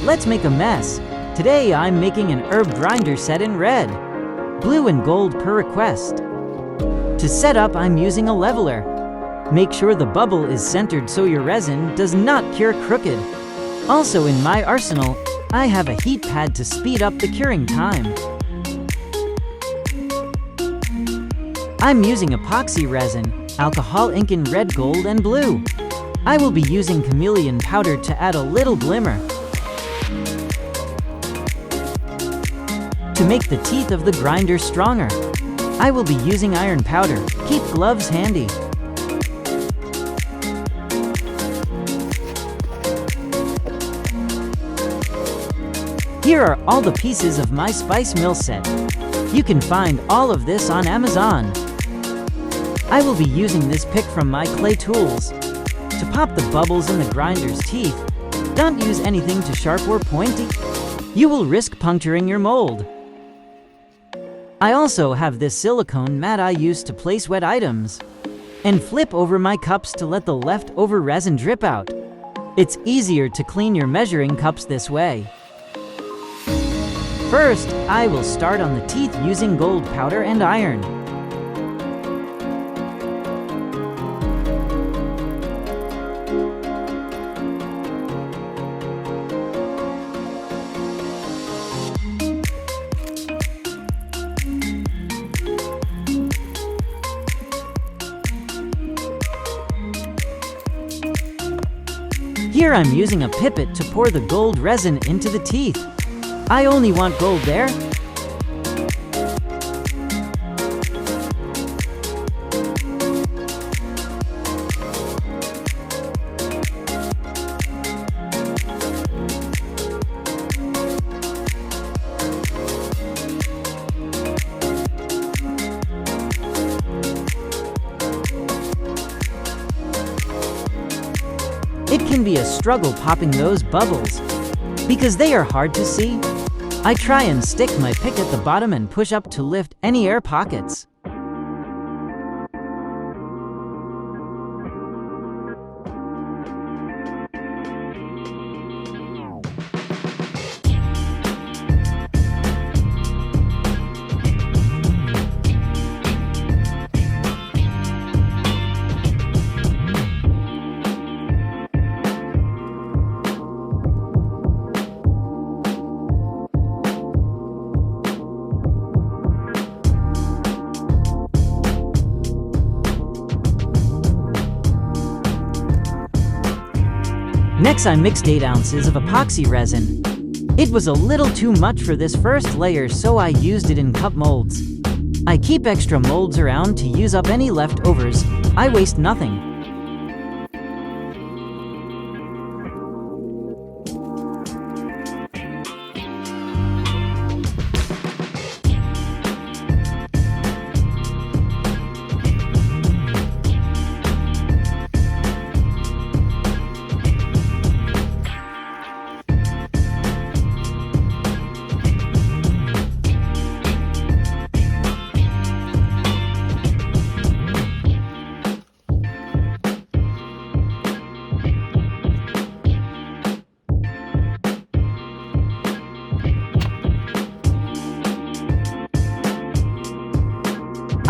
let's make a mess. Today I'm making an herb grinder set in red, blue and gold per request. To set up, I'm using a leveler. Make sure the bubble is centered so your resin does not cure crooked. Also in my arsenal, I have a heat pad to speed up the curing time. I'm using epoxy resin, alcohol ink in red, gold, and blue. I will be using chameleon powder to add a little glimmer. To make the teeth of the grinder stronger, I will be using iron powder. Keep gloves handy. Here are all the pieces of my spice mill set. You can find all of this on Amazon. I will be using this pick from my clay tools. To pop the bubbles in the grinder's teeth, don't use anything too sharp or pointy. You will risk puncturing your mold. I also have this silicone mat I use to place wet items, and flip over my cups to let the leftover resin drip out. It's easier to clean your measuring cups this way. First, I will start on the teeth using gold powder and iron. Here I'm using a pipette to pour the gold resin into the teeth. I only want gold there. It can be a struggle popping those bubbles because they are hard to see. I try and stick my pick at the bottom and push up to lift any air pockets. Next, I mixed 8 ounces of epoxy resin. It was a little too much for this first layer, so I used it in cup molds. I keep extra molds around to use up any leftovers. I waste nothing.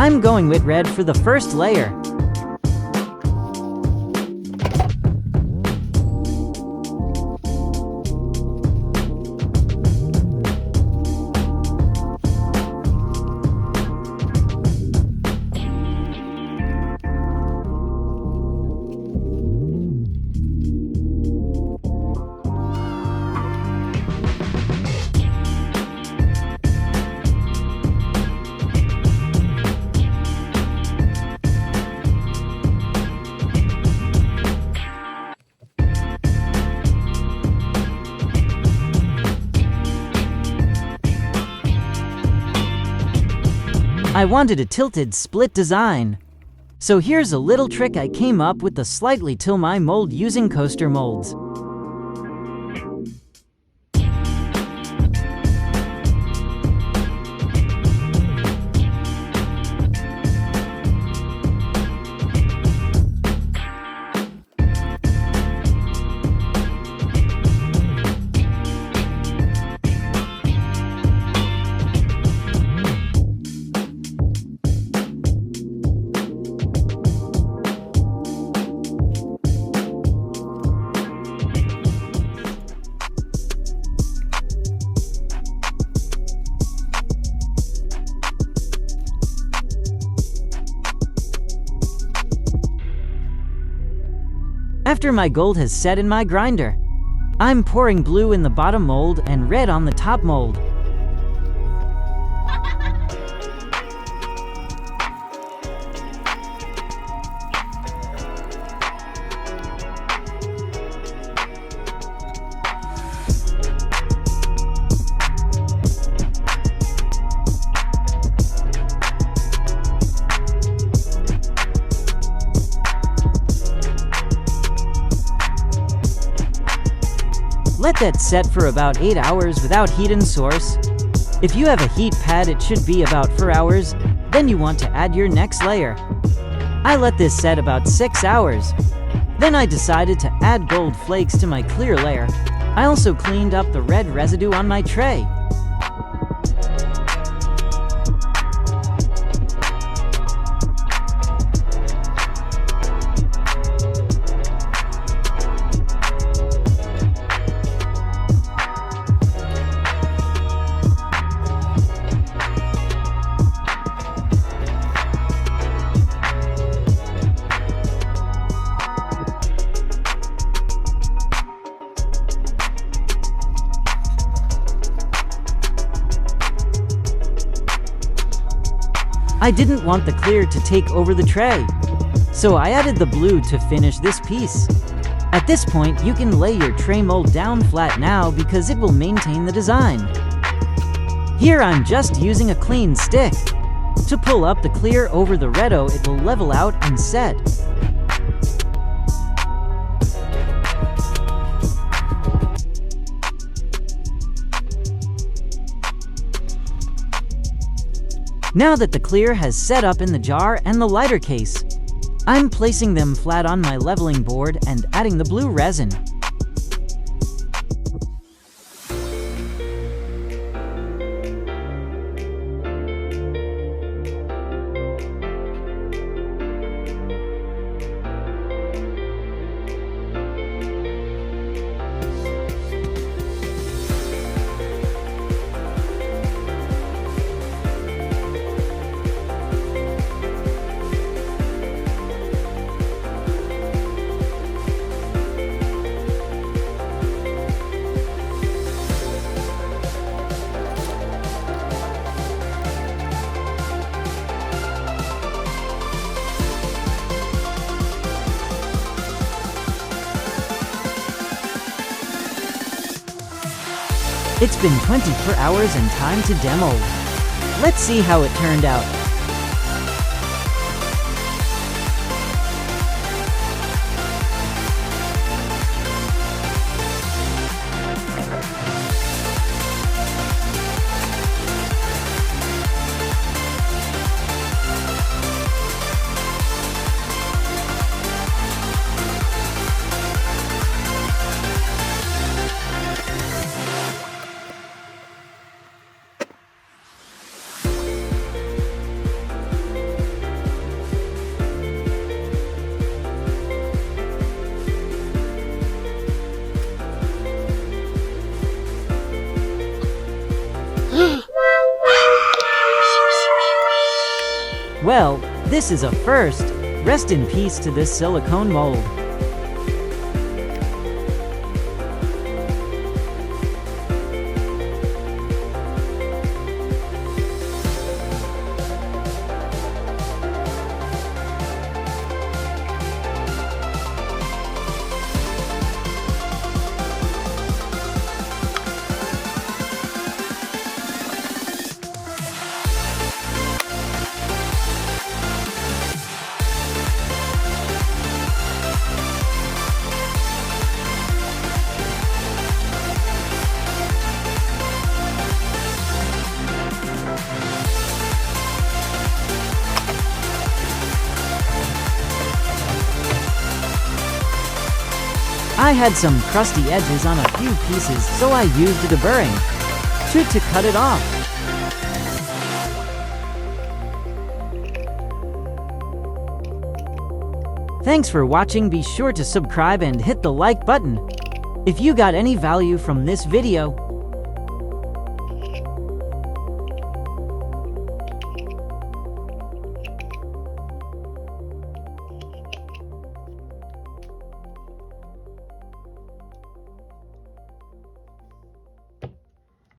I'm going with red for the first layer. I wanted a tilted split design. So here's a little trick I came up with to slightly tilt my mold using coaster molds. After my gold has set in my grinder, I'm pouring blue in the bottom mold and red on the top mold. Let that set for about 8 hours without heat and source. If you have a heat pad, it should be about 4 hours. Then you want to add your next layer. I let this set about 6 hours. Then I decided to add gold flakes to my clear layer. I also cleaned up the red residue on my tray. I didn't want the clear to take over the tray, so I added the blue to finish this piece. At this point, you can lay your tray mold down flat now because it will maintain the design. Here I'm just using a clean stick. To pull up the clear over the redo, it will level out and set. Now that the clear has set up in the jar and the lighter case, I'm placing them flat on my leveling board and adding the blue resin. It's been 24 hours and time to demo. Let's see how it turned out. Well, this is a first. Rest in peace to this silicone mold. I had some crusty edges on a few pieces, so I used a deburring to cut it off. Thanks for watching. Be sure to subscribe and hit the like button. If you got any value from this video,